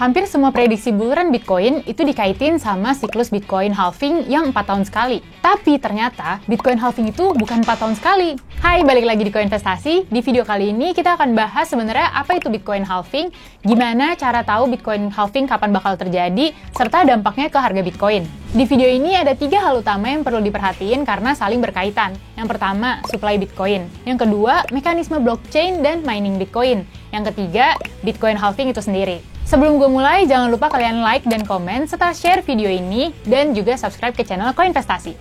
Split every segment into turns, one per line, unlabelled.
Hampir semua prediksi bull run Bitcoin itu dikaitin sama siklus Bitcoin halving yang 4 tahun sekali. Tapi ternyata Bitcoin halving itu bukan 4 tahun sekali. Hai, balik lagi di Koinvestasi. Di video kali ini kita akan bahas sebenarnya apa itu Bitcoin halving, gimana cara tahu Bitcoin halving kapan bakal terjadi, serta dampaknya ke harga Bitcoin. Di video ini ada 3 hal utama yang perlu diperhatiin karena saling berkaitan. Yang pertama, supply Bitcoin. Yang kedua, mekanisme blockchain dan mining Bitcoin. Yang ketiga, Bitcoin halving itu sendiri. Sebelum gue mulai, jangan lupa kalian like dan komen, serta share video ini, dan juga subscribe ke channel Koinvestasi.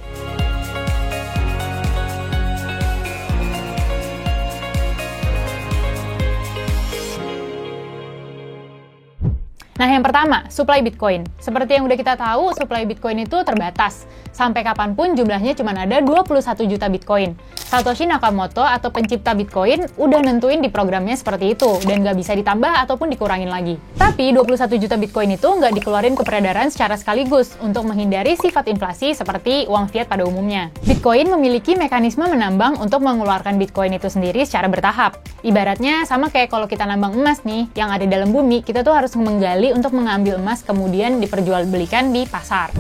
Nah, yang pertama, supply Bitcoin. Seperti yang udah kita tahu, supply Bitcoin itu terbatas. Sampai kapanpun jumlahnya cuma ada 21 juta Bitcoin. Satoshi Nakamoto atau pencipta Bitcoin udah nentuin di programnya seperti itu, dan nggak bisa ditambah ataupun dikurangin lagi. Tapi 21 juta Bitcoin itu nggak dikeluarin ke peredaran secara sekaligus untuk menghindari sifat inflasi seperti uang fiat pada umumnya. Bitcoin memiliki mekanisme menambang untuk mengeluarkan Bitcoin itu sendiri secara bertahap. Ibaratnya sama kayak kalau kita nambang emas nih, yang ada dalam bumi, kita tuh harus menggali untuk mengambil emas kemudian diperjualbelikan di pasar.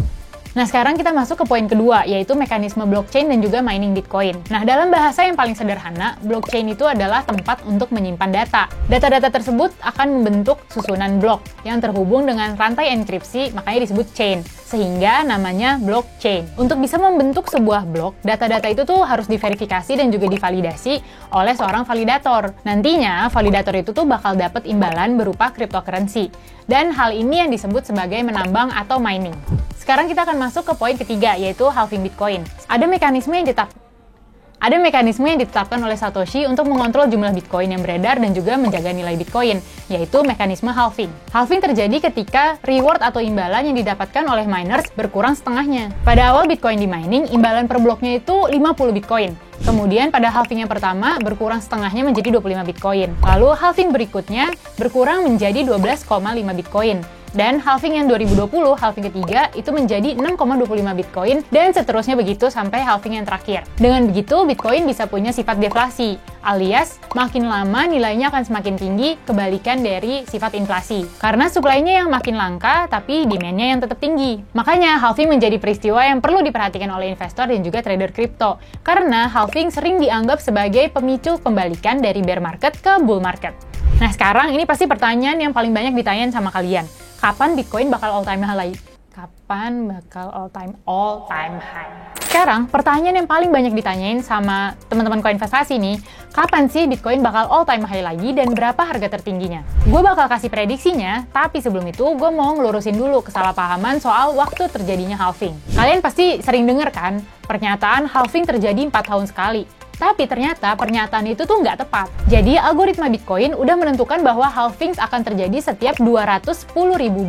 Nah, sekarang kita masuk ke poin kedua, yaitu mekanisme blockchain dan juga mining Bitcoin. Nah, dalam bahasa yang paling sederhana, blockchain itu adalah tempat untuk menyimpan data. Data-data tersebut akan membentuk susunan blok yang terhubung dengan rantai enkripsi, makanya disebut chain, sehingga namanya blockchain. Untuk bisa membentuk sebuah blok, data-data itu tuh harus diverifikasi dan juga divalidasi oleh seorang validator. Nantinya, validator itu tuh bakal dapat imbalan berupa cryptocurrency. Dan hal ini yang disebut sebagai menambang atau mining. Sekarang kita akan masuk ke poin ketiga, yaitu halving Bitcoin. Ada mekanisme yang ditetapkan oleh Satoshi untuk mengontrol jumlah Bitcoin yang beredar dan juga menjaga nilai Bitcoin, yaitu mekanisme halving. Halving terjadi ketika reward atau imbalan yang didapatkan oleh miners berkurang setengahnya. Pada awal Bitcoin di mining, imbalan per bloknya itu 50 Bitcoin. Kemudian pada halving yang pertama berkurang setengahnya menjadi 25 Bitcoin. Lalu halving berikutnya berkurang menjadi 12,5 Bitcoin. Dan halving yang 2020, halving ketiga, itu menjadi 6,25 Bitcoin, dan seterusnya begitu sampai halving yang terakhir. Dengan begitu, Bitcoin bisa punya sifat deflasi, alias makin lama nilainya akan semakin tinggi, kebalikan dari sifat inflasi. Karena supply-nya yang makin langka, tapi demand-nya yang tetap tinggi. Makanya, halving menjadi peristiwa yang perlu diperhatikan oleh investor dan juga trader kripto. Karena halving sering dianggap sebagai pemicu pembalikan dari bear market ke bull market. Nah, sekarang ini pasti pertanyaan yang paling banyak ditanyain sama kalian. Kapan Bitcoin bakal all-time high? Kapan bakal all-time high? Sekarang, pertanyaan yang paling banyak ditanyain sama teman-teman Koinvestasi nih, kapan sih Bitcoin bakal all-time high lagi dan berapa harga tertingginya? Gue bakal kasih prediksinya, tapi sebelum itu gue mau ngelurusin dulu kesalahpahaman soal waktu terjadinya halving. Kalian pasti sering denger kan, pernyataan halving terjadi 4 tahun sekali. Tapi ternyata pernyataan itu tuh nggak tepat. Jadi algoritma Bitcoin udah menentukan bahwa halving akan terjadi setiap 210.000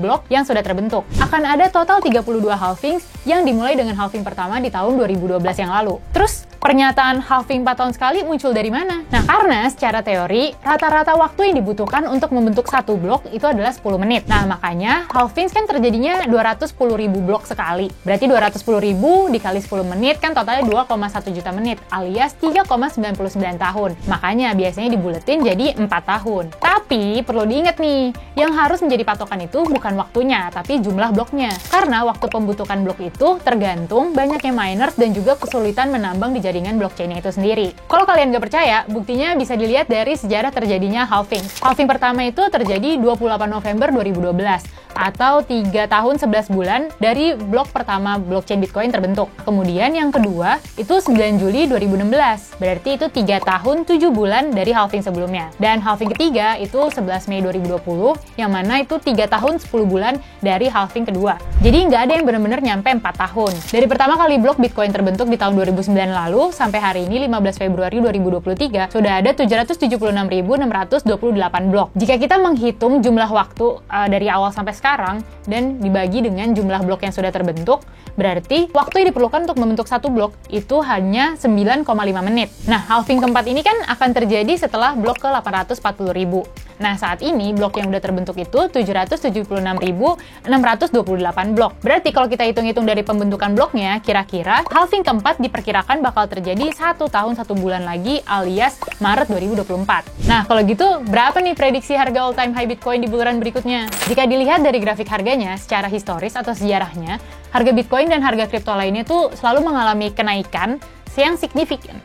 blok yang sudah terbentuk. Akan ada total 32 halving yang dimulai dengan halving pertama di tahun 2012 yang lalu. Terus, pernyataan halving 4 tahun sekali muncul dari mana? Nah, karena secara teori, rata-rata waktu yang dibutuhkan untuk membentuk satu blok itu adalah 10 menit. Nah, makanya halving kan terjadinya 210.000 blok sekali. Berarti 210.000 dikali 10 menit kan totalnya 2,1 juta menit, alias 3,99 tahun. Makanya biasanya dibuletin jadi 4 tahun. Tapi perlu diingat nih, yang harus menjadi patokan itu bukan waktunya, tapi jumlah bloknya. Karena waktu pembentukan blok itu tergantung banyaknya miners dan juga kesulitan menambang di jaringan blockchain itu sendiri. Kalau kalian nggak percaya, buktinya bisa dilihat dari sejarah terjadinya halving. Halving pertama itu terjadi 28 November 2012, atau 3 tahun 11 bulan dari blok pertama blockchain Bitcoin terbentuk. Kemudian yang kedua itu 9 Juli 2016. Berarti itu 3 tahun 7 bulan dari halving sebelumnya. Dan halving ketiga itu 11 Mei 2020, yang mana itu 3 tahun 10 bulan dari halving kedua. Jadi nggak ada yang benar-benar nyampe 4 tahun. Dari pertama kali blok Bitcoin terbentuk di tahun 2009 lalu, sampai hari ini 15 Februari 2023, sudah ada 776.628 blok. Jika kita menghitung jumlah waktu dari awal sampai sekarang, dan dibagi dengan jumlah blok yang sudah terbentuk, berarti waktu yang diperlukan untuk membentuk satu blok itu hanya 9,5 menit. Nah, halving keempat ini kan akan terjadi setelah blok ke 840.000. Nah, saat ini blok yang udah terbentuk itu 776.628 blok. Berarti kalau kita hitung-hitung dari pembentukan bloknya, kira-kira halving keempat diperkirakan bakal terjadi 1 tahun 1 bulan lagi alias Maret 2024. Nah, kalau gitu berapa nih prediksi harga all time high Bitcoin di bulanan berikutnya? Jika dilihat dari grafik harganya secara historis atau sejarahnya, harga Bitcoin dan harga kripto lainnya tuh selalu mengalami kenaikan yang signifikan.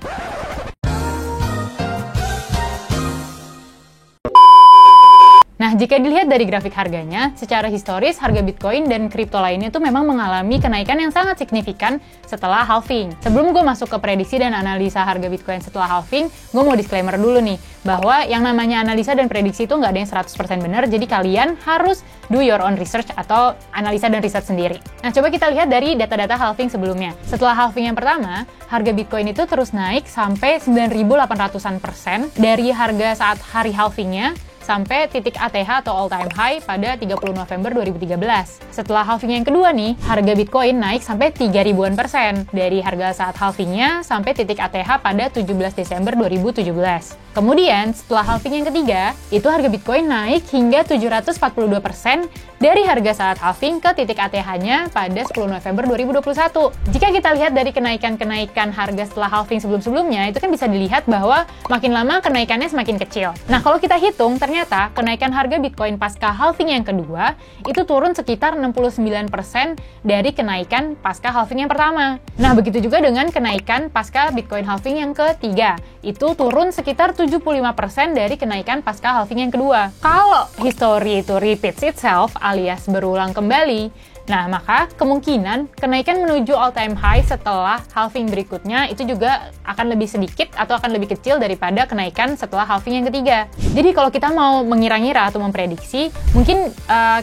Nah, jika dilihat dari grafik harganya, secara historis harga Bitcoin dan kripto lainnya tuh memang mengalami kenaikan yang sangat signifikan setelah halving. Sebelum gue masuk ke prediksi dan analisa harga Bitcoin setelah halving, gue mau disclaimer dulu nih, bahwa yang namanya analisa dan prediksi itu nggak ada yang 100% benar, jadi kalian harus do your own research atau analisa dan riset sendiri. Nah, coba kita lihat dari data-data halving sebelumnya. Setelah halving yang pertama, harga Bitcoin itu terus naik sampai 9.800% dari harga saat hari halvingnya sampai titik ATH atau all time high pada 30 November 2013. Setelah halving yang kedua nih, harga Bitcoin naik sampai 3.000-an% dari harga saat halvingnya sampai titik ATH pada 17 Desember 2017. Kemudian, setelah halving yang ketiga, itu harga Bitcoin naik hingga 742% dari harga saat halving ke titik ATH-nya pada 10 November 2021. Jika kita lihat dari kenaikan-kenaikan harga setelah halving sebelum-sebelumnya, itu kan bisa dilihat bahwa makin lama kenaikannya semakin kecil. Nah, kalau kita hitung, ternyata kenaikan harga Bitcoin pasca halving yang kedua itu turun sekitar 69% dari kenaikan pasca halving yang pertama. Nah, begitu juga dengan kenaikan pasca Bitcoin halving yang ketiga. Itu turun sekitar 75% dari kenaikan pasca halving yang kedua. Kalau history itu repeats itself alias berulang kembali, nah maka kemungkinan kenaikan menuju all time high setelah halving berikutnya itu juga akan lebih sedikit atau akan lebih kecil daripada kenaikan setelah halving yang ketiga. Jadi kalau kita mau mengira-ngira atau memprediksi, mungkin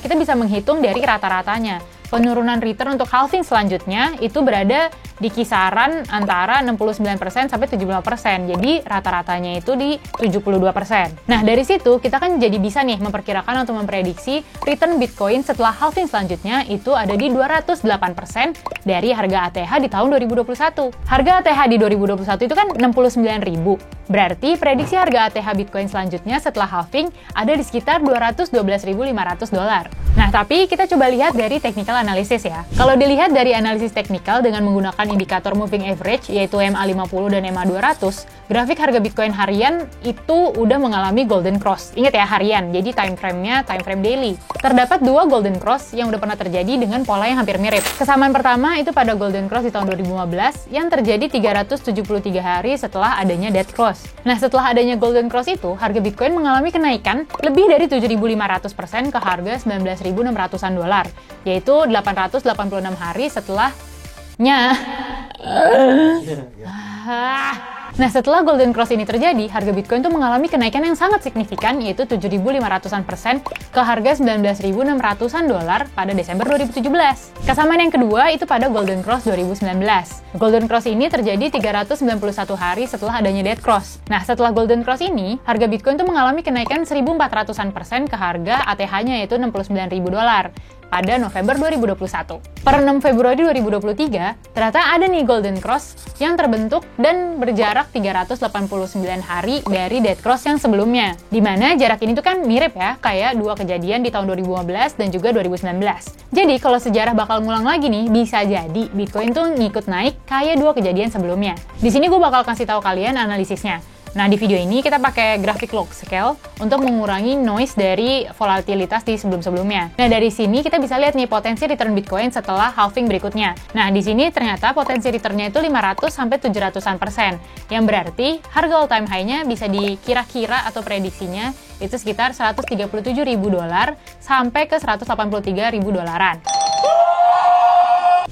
kita bisa menghitung dari rata-ratanya. Penurunan return untuk halving selanjutnya itu berada di kisaran antara 69% sampai 75%. Jadi rata-ratanya itu di 72%. Nah, dari situ kita kan jadi bisa nih memperkirakan atau memprediksi return Bitcoin setelah halving selanjutnya itu ada di 208% dari harga ATH di tahun 2021. Harga ATH di 2021 itu kan 69.000. Berarti prediksi harga ATH Bitcoin selanjutnya setelah halving ada di sekitar $212.500. Nah, tapi kita coba lihat dari technical analysis ya. Kalau dilihat dari analisis teknikal dengan menggunakan indikator moving average yaitu MA50 dan MA200, grafik harga Bitcoin harian itu udah mengalami golden cross. Ingat ya, harian, jadi time frame-nya time frame daily. Terdapat dua golden cross yang udah pernah terjadi dengan pola yang hampir mirip. Kesamaan pertama itu pada golden cross di tahun 2015 yang terjadi 373 hari setelah adanya dead cross. Nah, setelah adanya golden cross itu, harga Bitcoin mengalami kenaikan lebih dari 7.500% ke harga 19.600-an dolar, yaitu 886 hari setelahnya. Nah, setelah golden cross ini terjadi, harga Bitcoin tuh mengalami kenaikan yang sangat signifikan, yaitu 7.500%-an ke harga 19.600-an dolar pada Desember 2017. Kesamaan yang kedua itu pada golden cross 2019. Golden cross ini terjadi 391 hari setelah adanya dead cross. Nah, setelah golden cross ini, harga Bitcoin tuh mengalami kenaikan 1.400%-an ke harga ATH-nya yaitu 69.000 dolar pada November 2021. Per 6 Februari 2023, ternyata ada nih golden cross yang terbentuk dan berjarak 389 hari dari dead cross yang sebelumnya. Dimana jarak ini tuh kan mirip ya, kayak dua kejadian di tahun 2015 dan juga 2019. Jadi kalau sejarah bakal ngulang lagi nih, bisa jadi Bitcoin tuh ngikut naik kayak dua kejadian sebelumnya. Di sini gue bakal kasih tahu kalian analisisnya. Nah, di video ini kita pakai grafik log scale untuk mengurangi noise dari volatilitas di sebelum-sebelumnya. Nah, dari sini kita bisa lihat nih potensi return Bitcoin setelah halving berikutnya. Nah, di sini ternyata potensi returnnya itu 500-700%, yang berarti harga all time high-nya bisa dikira-kira atau prediksinya itu sekitar 137.000 dolar sampai ke 183.000 dolaran.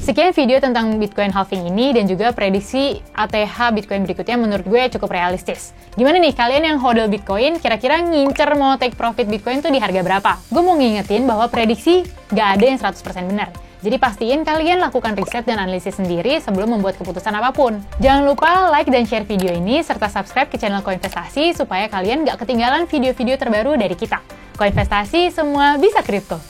Sekian video tentang Bitcoin halving ini dan juga prediksi ATH Bitcoin berikutnya menurut gue cukup realistis. Gimana nih kalian yang hodl Bitcoin, kira-kira ngincer mau take profit Bitcoin tuh di harga berapa? Gue mau ngingetin bahwa prediksi gak ada yang 100% benar. Jadi pastiin kalian lakukan riset dan analisis sendiri sebelum membuat keputusan apapun. Jangan lupa like dan share video ini serta subscribe ke channel Koinvestasi supaya kalian gak ketinggalan video-video terbaru dari kita. Koinvestasi, semua bisa kripto.